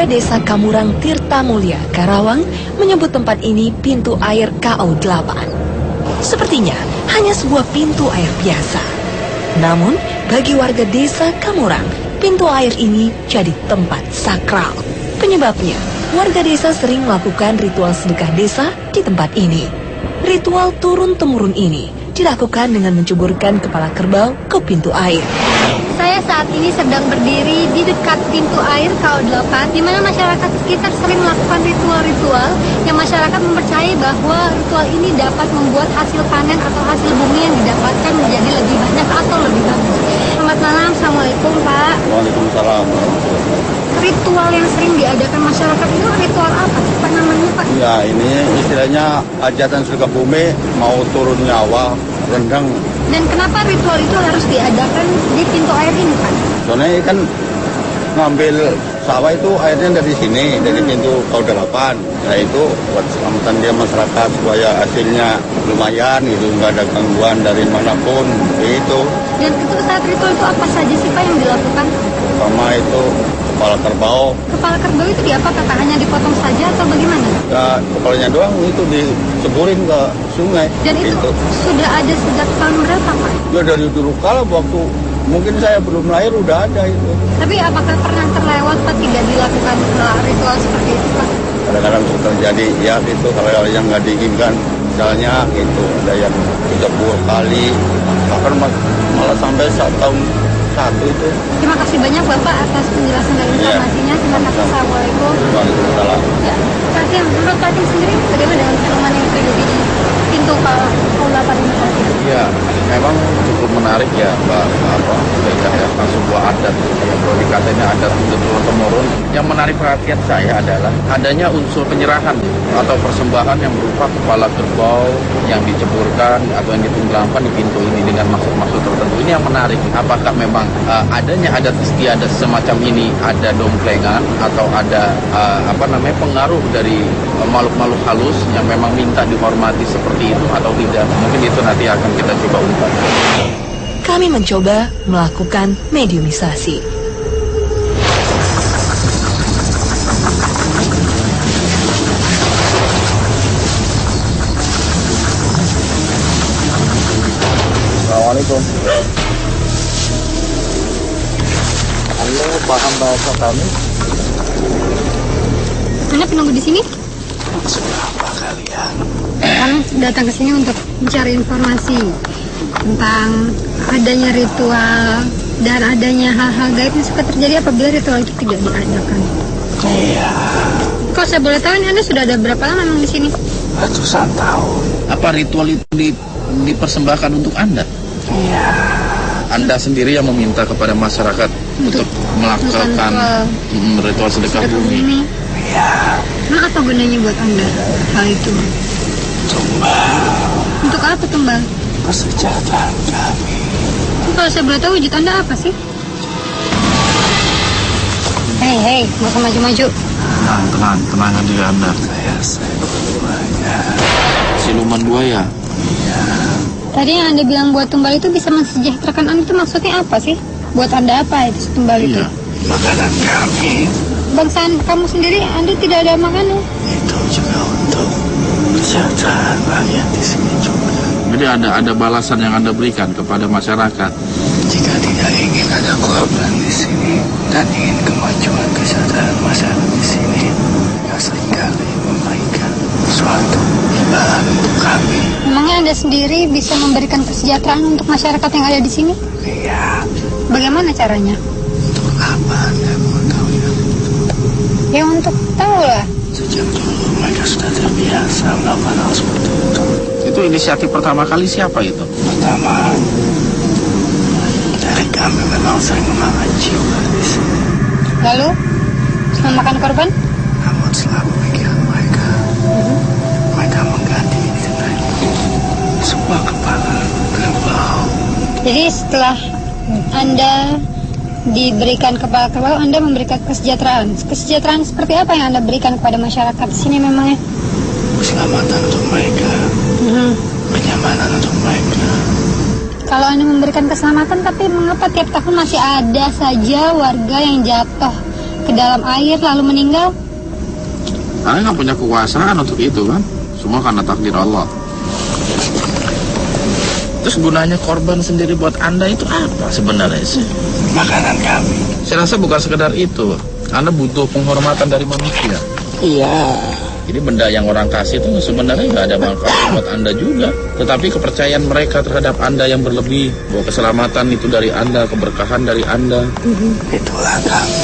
Warga desa Kamurang Tirtamulya, Karawang menyebut tempat ini pintu air KO8. Sepertinya hanya sebuah pintu air biasa. Namun, bagi warga desa Kamurang, pintu air ini jadi tempat sakral. Penyebabnya, warga desa sering melakukan ritual sedekah desa di tempat ini. Ritual turun-temurun ini dilakukan dengan menceburkan kepala kerbau ke pintu air. Saya saat ini sedang berdiri di dekat pintu air KO8, di mana masyarakat sekitar sering melakukan ritual-ritual yang masyarakat mempercayai bahwa ritual ini dapat membuat hasil panen atau hasil bumi yang didapatkan menjadi lebih banyak atau lebih bagus. Selamat malam, Assalamualaikum Pak. Waalaikumsalam. Ritual yang sering diadakan masyarakat itu ritual apa sih Pak namanya Pak? Ya, ini istilahnya hajatan surga bumi, mau turun nyawa, rendang. Dan kenapa ritual itu harus diadakan di pintu air ini Pak? Soalnya kan ngambil sawah itu airnya dari sini, dari pintu KO8. Nah itu buat keselamatan dia masyarakat supaya hasilnya lumayan gitu, nggak ada gangguan dari manapun itu. Dan itu saat ritual itu apa saja sih Pak yang dilakukan? Pertama itu kepala kerbau. Kepala kerbau itu diapakan Pak? Hanya dipotong saja atau bagaimana? Ya, kepalanya doang itu diceburin ke sungai. Dan itu sudah ada sejak tahun berapa Pak? Ya dari dulu kala waktu mungkin saya belum lahir udah ada itu. Tapi apakah pernah terlewat Pak tidak dilakukan ritual seperti itu Pak? Kadang-kadang suka terjadi ya itu kalau yang nggak diinginkan, misalnya itu ada yang 30 kali, bahkan malah sampai 1 tahun itu. Terima kasih banyak Bapak atas penjelasan dan informasinya. Terima kasih. Assalamualaikum. Waalaikumsalam. Ya, Pak Tim, menurut Pak Tim sendiri bagaimana dengan fenomena yang terjadi di pintu KO8 ini Pak Tim? Ya, memang cukup menarik ya Mbak, sebuah adat yang boleh dikatakan adat turun-temurun. Yang menarik perhatian saya adalah adanya unsur penyerahan atau persembahan yang berupa kepala kerbau yang diceburkan atau yang ditenggelamkan di pintu ini dengan maksud-maksud tertentu. Ini yang menarik. Apakah memang adanya adat istiadat semacam ini ada dongklengan atau ada pengaruh dari makhluk-makhluk halus yang memang minta dihormati seperti itu atau tidak? Mungkin itu nanti akan kita coba ungkap. Kami mencoba melakukan mediumisasi. Assalamualaikum. Halo, paham bahasa kami? Anda penunggu di sini? Maksud apa kalian? Kan datang ke sini untuk mencari informasi tentang adanya ritual dan adanya hal-hal gaib yang suka terjadi apabila ritual itu tidak diadakan. Iya. Kalau saya boleh tahu, Anda sudah ada berapa lama memang di sini? Ratusan tahun. Apa ritual itu dipersembahkan untuk Anda? Iya. Anda sendiri yang meminta kepada masyarakat untuk melakukan ritual sedekah bumi. Iya. Nah, apa gunanya buat Anda hal itu? Tumbal. Untuk apa tumbal? Kesejahteraan kami. Kalau saya boleh tahu wujud Anda apa sih? Hei, nggak usah maju-maju. Tenang aja Anda. Saya buaya. Siluman buaya. Iya. Tadi yang Anda bilang buat tumbal itu bisa mensejahterakan Anda, itu maksudnya apa sih? Buat Anda apa itu tumbal itu? Iya. Makanan kami Bangsaan kamu sendiri, Anda tidak ada makanan. itu juga untuk kesejahteraan rakyat di sini juga. Jadi ada balasan yang Anda berikan kepada masyarakat. Jika tidak ingin ada korban di sini dan ingin kemajuan kesejahteraan masyarakat di sini, ya seringkali memberikan suatu imbalan untuk kami. Memangnya Anda sendiri bisa memberikan kesejahteraan untuk masyarakat yang ada di sini? Iya. Bagaimana caranya? Untuk apa Anda mau tahu ya? Ya untuk tahu lah. Sejak dulu mereka sudah terbiasa melakukan hal seperti itu. Itu inisiatif pertama kali siapa itu? Pertama, dari kami memang sering memakan jiwa di sini. Lalu, memakan korban? Namun setelah pemikiran mereka, mereka mengganti dengan sebuah kepala kerbau. Jadi setelah Anda diberikan kepala kerbau, Anda memberikan kesejahteraan. Kesejahteraan seperti apa yang Anda berikan kepada masyarakat di sini memangnya? Keselamatan untuk mereka, kenyamanan untuk mereka. Kalau Anda memberikan keselamatan, tapi mengapa tiap tahun masih ada saja warga yang jatuh ke ke dalam air lalu meninggal? Anda nggak punya kekuasaan untuk itu kan? Semua karena takdir Allah. Terus gunanya korban sendiri buat Anda itu apa sebenarnya sih? Makanan kami. Saya rasa bukan sekedar itu. Anda butuh penghormatan dari manusia. Iya. Jadi benda yang orang kasih itu sebenarnya nggak ada manfaat buat Anda juga. Tetapi kepercayaan mereka terhadap Anda yang berlebih, bahwa keselamatan itu dari Anda, keberkahan dari Anda. Itulah kami.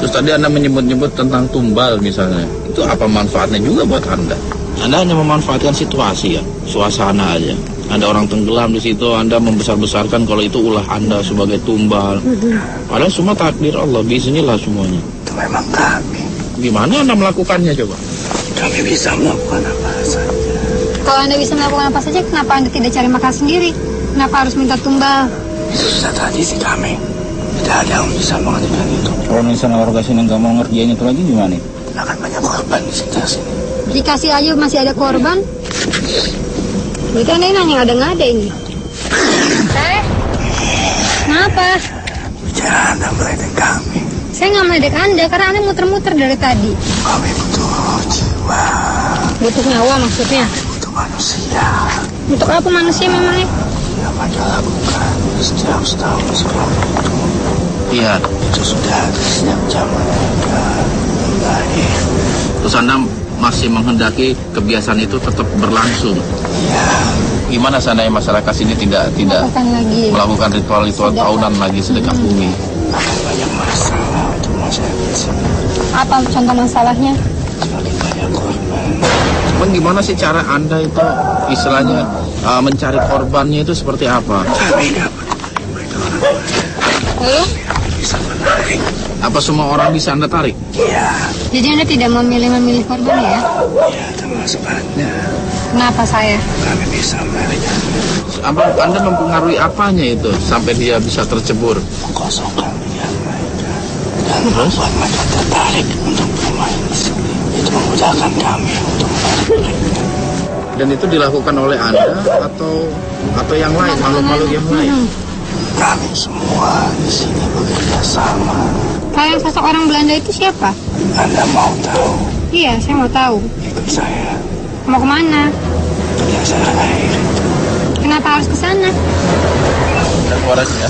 Terus tadi Anda menyebut-nyebut tentang tumbal misalnya. Itu apa manfaatnya juga buat Anda? Anda hanya memanfaatkan situasi ya, suasana aja. Ada orang tenggelam di situ, Anda membesar-besarkan kalau itu ulah Anda sebagai tumbal. Padahal semua takdir Allah, bismillah semuanya. Itu memang kami. Gimana Anda melakukannya coba? Kami bisa melakukan apa saja. Kalau Anda bisa melakukan apa saja, kenapa Anda tidak cari makan sendiri? Kenapa harus minta tumbal? Itu sudah tradisi kami. Tidak ada yang bisa mengerjakan itu. Kalau misalnya warga sini nggak mau ngerjain itu lagi gimana? Akan banyak korban di sekitar sini. Dikasih aja masih ada korban. Berarti Anda nanya ada-ngada ini. Kenapa? Bicara Anda meledek kami. Saya nggak meledek Anda karena Anda muter-muter dari tadi. Kami butuh jiwa. Butuh nyawa maksudnya. Butuh manusia. Untuk apa manusia memangnya? Yang mereka lakukan setiap setahun sebelum itu. Iya. Itu sudah setiap zaman mereka kembali. Terus Anda masih menghendaki kebiasaan itu tetap berlangsung. Iya. Gimana seandainya masyarakat sini tidak Lakukan lagi. melakukan ritual-ritual tahunan lagi sedekah bumi? Akan banyak masalah untuk masyarakat sini. Apa contoh masalahnya? Semakin banyak korban. Cuman gimana sih cara Anda itu istilahnya mencari korbannya itu seperti apa? Kami dapat mereka orang Lalu? bisa menarik. Apa semua orang bisa Anda tarik? Iya. Jadi Anda tidak memilih korban ya? Iya, termasuk Anda. Kenapa saya? Kami bisa menarik Apa Anda mempengaruhi apanya itu sampai dia bisa tercebur? mengkosongkan pikiran mereka dan membuat mereka tertarik untuk bermain di sini. Itu memudahkan kami untuk menarik mereka. Dan itu dilakukan oleh Anda atau yang lain, makhluk-makhluk yang lain? Kami semua di sini bekerja sama. Kalian sosok orang Belanda itu siapa? Anda mau tahu? Iya, saya mau tahu. Ikut saya. Mau kemana? Dasar air. Kenapa harus ke sana? Dan suaranya.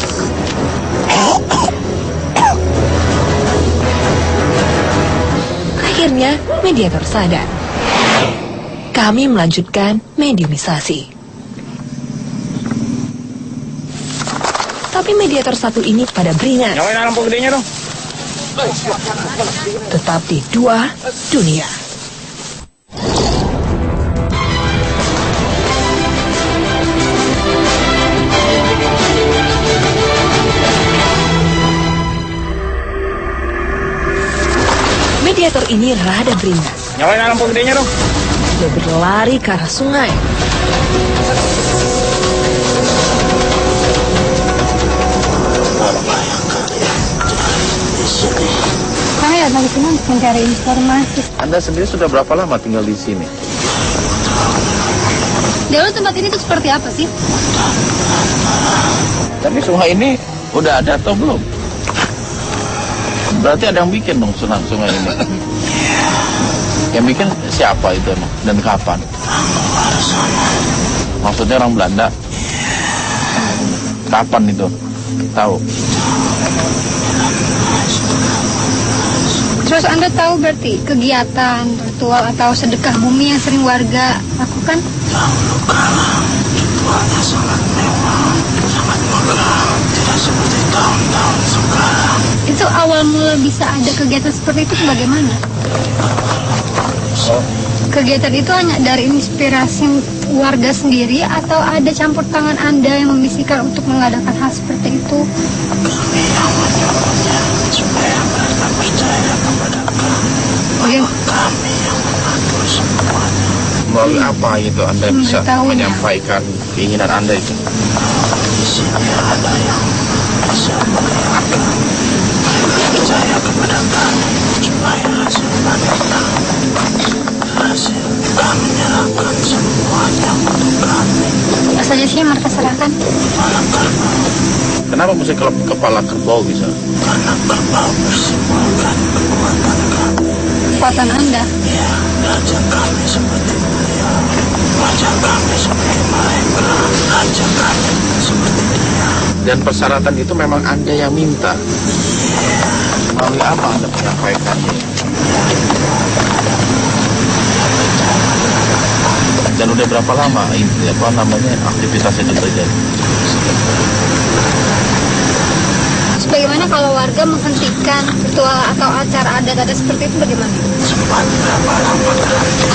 Akhirnya, mediator sadar. Kami melanjutkan mediumisasi. Tapi mediator satu ini pada beringas. Nyalain lampu gedenya dong. Tetap di dua dunia. Mediator ini rada beringas. Nyalain lampu gedenya dong. Dia berlari ke arah sungai. Apa yang kalian cari di sini? Kami datang ke sini untuk mencari informasi. Anda sendiri sudah berapa lama tinggal di sini? Dulu tempat ini tuh seperti apa sih? Tapi sungai ini udah ada atau belum? Berarti ada yang bikin dong sungai ini. Yang bikin siapa itu emang? Dan kapan? Maksudnya orang Belanda? Kapan itu? Tahu? Terus Anda tahu berarti kegiatan, ritual atau sedekah bumi yang sering warga lakukan? Dahulu kala ritualnya sangat mewah, sangat megah, tidak seperti tahun-tahun sekarang. Itu awal mula bisa ada kegiatan seperti itu bagaimana? Kegiatan itu hanya dari inspirasi warga sendiri atau ada campur tangan Anda yang membisikkan untuk mengadakan hal seperti itu? Kami yang menyuruhnya supaya mereka percaya kepada kami. Kami yang mengatur semuanya. Melalui apa itu Anda bisa Memberitahu. menyampaikan keinginan Anda itu? Di sini ada yang bisa mengingatkan mereka percaya kepada kami supaya hasil panen hasil kami menyerahkan semuanya untuk kami. Apa saja sih yang mereka serahkan? Malam kerbau, Kenapa mesti kepala kerbau bisa? Karena kerbau bersimbolkan kekuatan kami. Kekuatan Anda. Ya, raja kami seperti mulia. Wajah kami seperti malaikat. Raja kami seperti dia. Dan persyaratan itu memang Anda yang minta. Melalui apa Anda menyampaikannya? Dan udah berapa lama ini aktivitas itu terjadi? Bagaimana kalau warga menghentikan ritual atau acara adat-adat seperti itu bagaimana? Sempat berapa lama berhenti.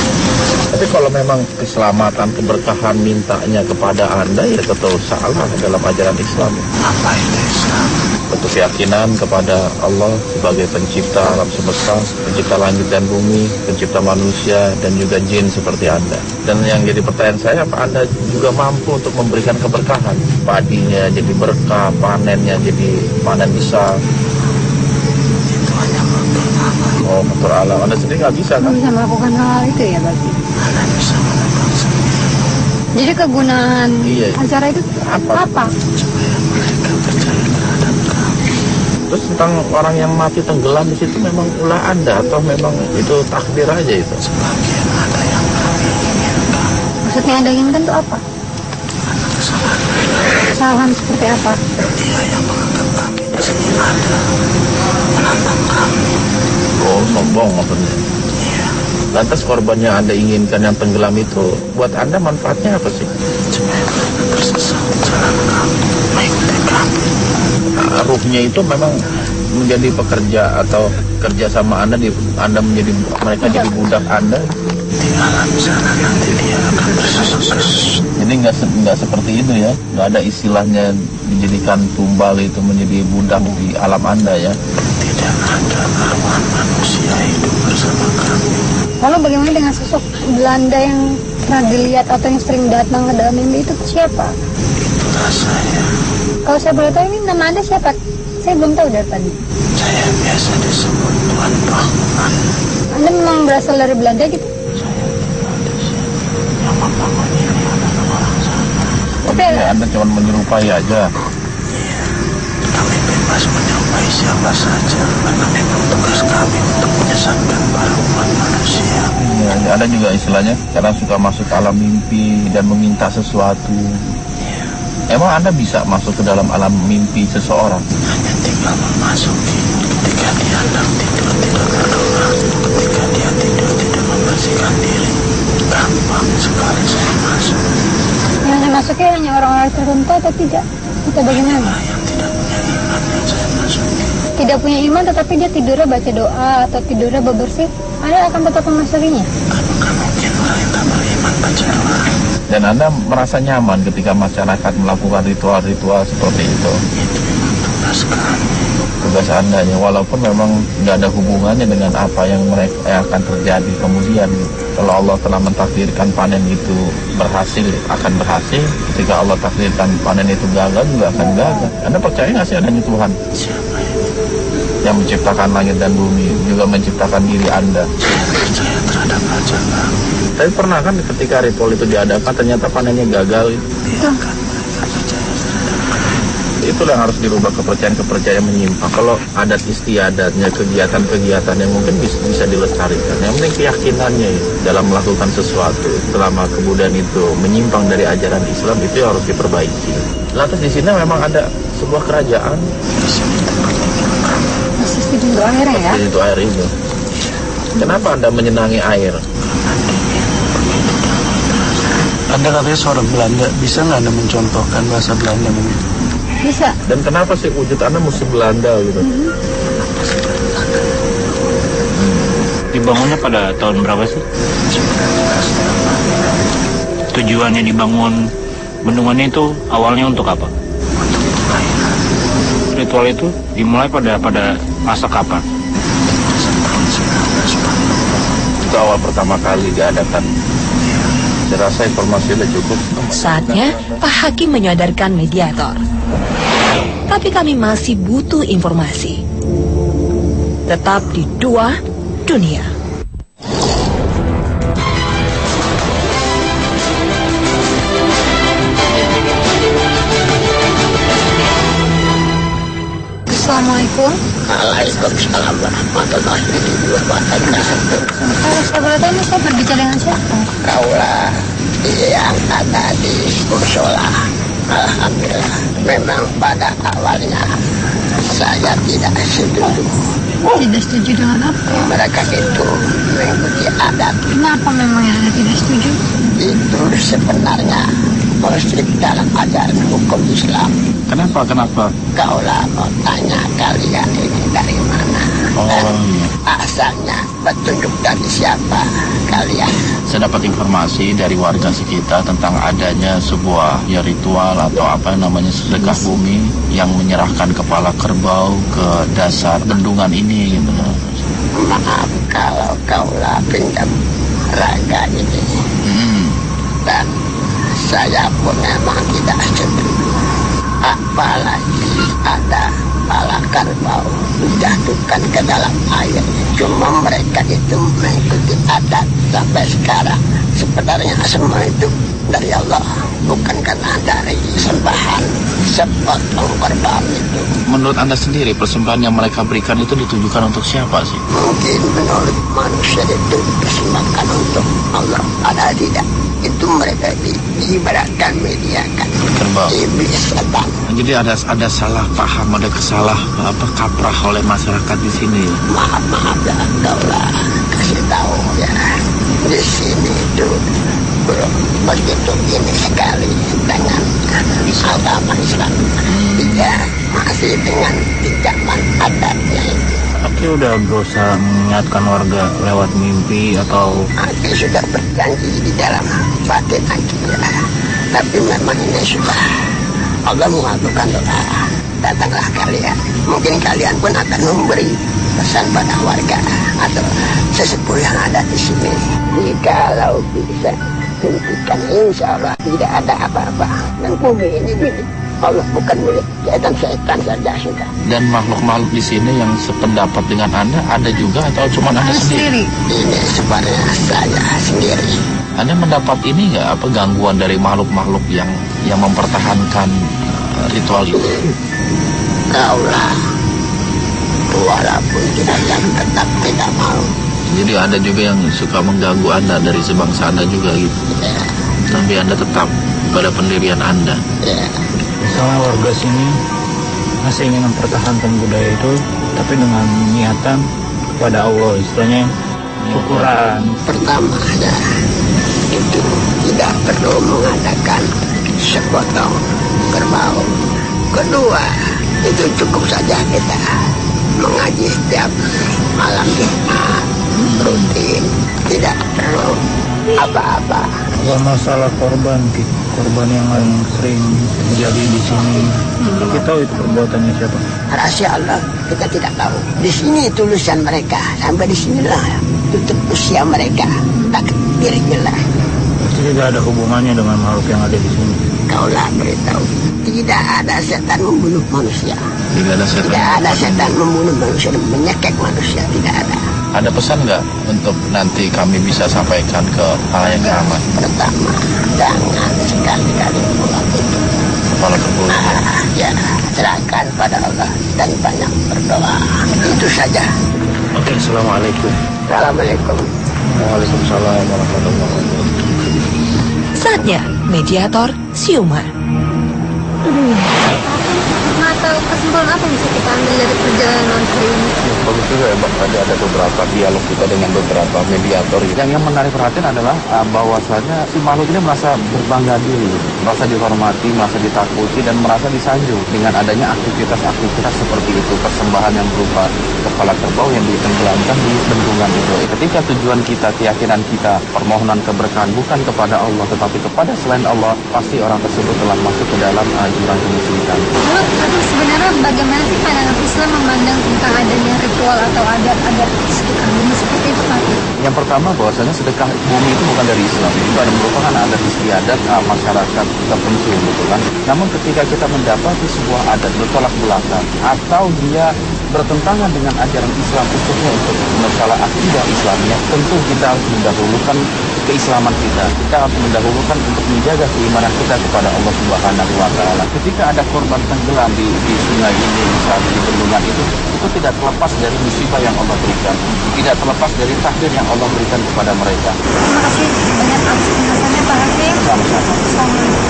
Tapi kalau memang keselamatan, keberkahan mintanya kepada Anda, ya tetap salah dalam ajaran Islam. Apa itu Islam? Bentuk keyakinan kepada Allah sebagai pencipta alam semesta, pencipta langit dan bumi, pencipta manusia dan juga jin seperti Anda. Dan yang jadi pertanyaan saya, apa Anda juga mampu untuk memberikan keberkahan? Padinya jadi berkah, panennya jadi panen besar. Itu hanya faktor alam. Oh, faktor alam. Anda sendiri nggak bisa kan? Nggak bisa melakukan hal itu ya berarti. Anda bisa menebak sendiri. Jadi kegunaan Iya. acara itu apa? Supaya mereka percaya terhadap kami. Terus tentang orang yang mati tenggelam di situ memang ulah Anda atau memang itu takdir aja itu? Sebagian ada yang kami inginkan. Maksudnya Anda inginkan itu apa? Karena kesalahan mereka. Kesalahan seperti apa? Dia yang menganggap kami di sini ada. Menantang kami. Oh, sombong maksudnya. Iya. Lantas korban yang Anda inginkan yang tenggelam itu buat Anda manfaatnya apa sih? Supaya mereka tersesat di jalan kami. Mengikuti kami. Ruhnya itu memang menjadi pekerja atau kerja sama Anda, mereka jadi budak Anda. Di alam sana nanti dia akan tersesat. Jadi nggak seperti itu ya, nggak ada istilahnya dijadikan tumbal itu menjadi budak di alam Anda ya. Tidak ada arwah manusia hidup bersama kami. Lalu bagaimana dengan sosok Belanda yang pernah dilihat atau yang sering datang ke dalam mimpi itu siapa? Itulah saya. Kalau saya boleh tahu ini nama Anda siapa? Saya belum tahu dari tadi. Saya biasa disebut Tuan Bangunan. Anda memang berasal dari Belanda gitu? Saya tinggal di sini. Yang membangun ini adalah orang sana. Tapi Ya, Anda cuma menyerupai aja. Iya, kami bebas menyerupai siapa saja. Karena memang tugas kami untuk menyesatkan para umat manusia. Ya, ada juga istilahnya kadang suka masuk ke alam mimpi dan meminta sesuatu. Emang Anda bisa masuk ke dalam alam mimpi seseorang? Hanya tinggal memasuki. Ketika dia hendak tidur tidak berdoa. Ketika dia tidur tidak membersihkan diri. Gampang sekali saya masuk. yang saya masuki hanya orang-orang tertentu atau tidak? Atau bagaimana? Yang tidak punya iman yang saya masuki. Tidak punya iman tetapi dia tidurnya baca doa atau tidurnya bebersih, Anda akan tetap memasukinya? Kan bukan mungkin orang yang tak beriman baca doa. Dan Anda merasa nyaman ketika masyarakat melakukan ritual-ritual seperti itu? Itu memang tugas kami. Tugas Anda ya, walaupun memang nggak ada hubungannya dengan apa yang akan terjadi kemudian. Kalau Allah telah mentakdirkan panen itu akan berhasil. Ketika Allah takdirkan panen itu gagal, juga akan gagal. Anda percaya nggak sih adanya Tuhan Siapa itu? yang menciptakan langit dan bumi, juga menciptakan diri Anda? Saya percaya terhadap raja kami. Tapi pernah kan ketika ritual itu diadakan ternyata panennya gagal? Biarkan mereka percaya terhadap kami. Itulah yang harus dirubah, kepercayaan menyimpang. Kalau adat istiadatnya, kegiatan-kegiatan yang mungkin bisa dilestarikan. Yang penting keyakinannya ya, dalam melakukan sesuatu. Selama kemudian itu menyimpang dari ajaran Islam, itu harus diperbaiki. Lantas di sini memang ada sebuah kerajaan. Di sini tempat tinggal kami. Masih di pintu airnya ya? Itu air itu. Kenapa Anda menyenangi air? Karena dingin begitu damai terasa. Anda katanya seorang Belanda, bisa nggak Anda mencontohkan bahasa Belanda mungkin? Bisa. Dan kenapa sih wujud Anda mesti Belanda gitu? Dibangunnya pada tahun berapa sih? Tujuannya dibangun bendungannya itu awalnya untuk apa? Ritual itu dimulai pada masa kapan? Itu awal pertama kali diadakan. Saya rasa informasi sudah cukup. Saatnya Pak Hakim menyadarkan mediator. Tapi kami masih butuh informasi. Tetap di Dua Dunia. Assalamualaikum. Waalaikumsalam warahmatullahi wabarakatuh. Kalau saya boleh tahu, saya berbicara dengan siapa? Kaulah yang ada di musola. Alhamdulillah. Memang pada awalnya saya tidak setuju. Tidak setuju dengan apa? Mereka itu mengikuti adat. Kenapa memang Anda tidak setuju? Itu sebenarnya musyrik dalam ajaran hukum Islam. Kenapa? Kaulah mau tanya kalian ini dari mana? Dan asalnya petunjuk dari siapa kalian? Saya dapat informasi dari warga sekitar tentang adanya sebuah ritual atau apa namanya sedekah bumi yang menyerahkan kepala kerbau ke dasar bendungan ini gitu. Maaf kalau kaulah pinjam raga ini. Dan saya pun memang tidak setuju. Apalagi ada kepala kerbau dijatuhkan ke dalam air. Cuma mereka itu mengikuti adat sampai sekarang. Sebenarnya semua itu dari Allah, bukan karena dari sembahan sepotong korban itu. Menurut Anda sendiri, persembahan yang mereka berikan itu ditujukan untuk siapa sih? Mungkin menurut manusia itu dipersembahkan untuk Allah, ada tidak? Itu mereka ibaratkan mediakan Kerbau. iblis setan. Jadi ada salah paham, ada kaprah oleh masyarakat di sini. Maaf ya, kaulah kasih tahu ya, di sini itu belum begitu ini sekali dengan agama Islam. Tidak, masih dengan pinjaman adatnya itu. Aki udah berusaha mengingatkan warga lewat mimpi atau... Aki sudah berjanji di dalam batin Aki ya. Tapi memang ini sudah Allah mengabulkan doa. Datanglah kalian. Mungkin kalian pun akan memberi pesan pada warga atau sesepuh yang ada di sini. Jikalau bisa hentikan, insya Allah tidak ada apa-apa. Dan bumi ini milik Allah, bukan milik setan saja sudah. Dan makhluk-makhluk di sini yang sependapat dengan Anda ada juga atau cuma Anda sendiri? Ini sebenarnya saya sendiri. Anda mendapat ini nggak gangguan dari makhluk-makhluk yang mempertahankan ritual itu? Kaulah walaupun tidak yang tetap tidak mau. Jadi ada juga yang suka mengganggu Anda dari sebangsa Anda juga gitu. Ya. Tapi Anda tetap pada pendirian Anda. Ya. Misalnya warga sini masih ingin mempertahankan budaya itu, tapi dengan niatan kepada Allah, istilahnya syukuran. Pertama ya, itu tidak perlu mengadakan sepotong kerbau. Kedua, itu cukup saja kita mengaji setiap malam Jumat rutin, tidak perlu apa-apa. Kalau masalah korban yang sering terjadi di sini, kita tahu itu perbuatannya siapa? Rahasia Allah kita tidak tahu. Di sini tulisan mereka, sampai di sinilah tutup usia mereka, takdirnya lah. Pasti tidak ada hubungannya dengan makhluk yang ada di sini. Kaulah beritahu, tidak ada setan membunuh manusia. Tidak ada setan. Tidak ada setan membunuh manusia, menyekek manusia, tidak ada. Ada pesan nggak untuk nanti kami bisa sampaikan ke halayak ramai? Pertama, jangan sekali-kali pulang itu. Kepala kerbau. Ya, serahkan pada Allah dan banyak berdoa. Itu saja. Oke, Assalamualaikum. Assalamualaikum. Waalaikumsalam warahmatullahi wabarakatuh. Saatnya mediator siuman. Atau kesimpulan apa yang bisa kita ambil dari perjalanan hari ini? Bagus juga ya Bang, tadi ada beberapa dialog kita dengan beberapa mediator. Yang menarik perhatian adalah bahwasanya si makhluk ini merasa berbangga diri, merasa dihormati, merasa ditakuti, dan merasa disanjung dengan adanya aktivitas-aktivitas seperti itu, persembahan yang berupa kepala kerbau yang ditenggelamkan di bendungan itu. Ketika tujuan kita, keyakinan kita, permohonan keberkahan bukan kepada Allah tetapi kepada selain Allah, pasti orang tersebut telah masuk ke dalam jurang kemusyrikan. Lalu sebenarnya bagaimana sih pandangan Islam memandang tentang adanya ritual atau adat-adat sedekah bumi seperti itu, Pak? Yang pertama bahwasanya sedekah bumi itu bukan dari Islam, itu ada merupakan adat istiadat masyarakat tertentu gitu kan. Namun ketika kita mendapati sebuah adat bertolak belakang atau dia bertentangan dengan ajaran Islam, khususnya untuk masalah akidah Islamnya, tentu kita harus mendahulukan keislaman kita. Kita harus mendahulukan untuk menjaga keimanan kita kepada Allah Subhanahu wa Ta'ala. Ketika ada korban tenggelam di sungai ini, misalnya di bendungan itu tidak terlepas dari musibah yang Allah berikan, tidak terlepas dari takdir yang Allah berikan kepada mereka. Terima kasih banyak atas penjelasannya Pak Hakim. Sama-sama. Assalamualaikum.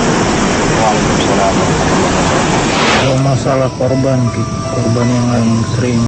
Waalaikumsalam warahmatullahi wabarakatuh. Kalau masalah korban yang sering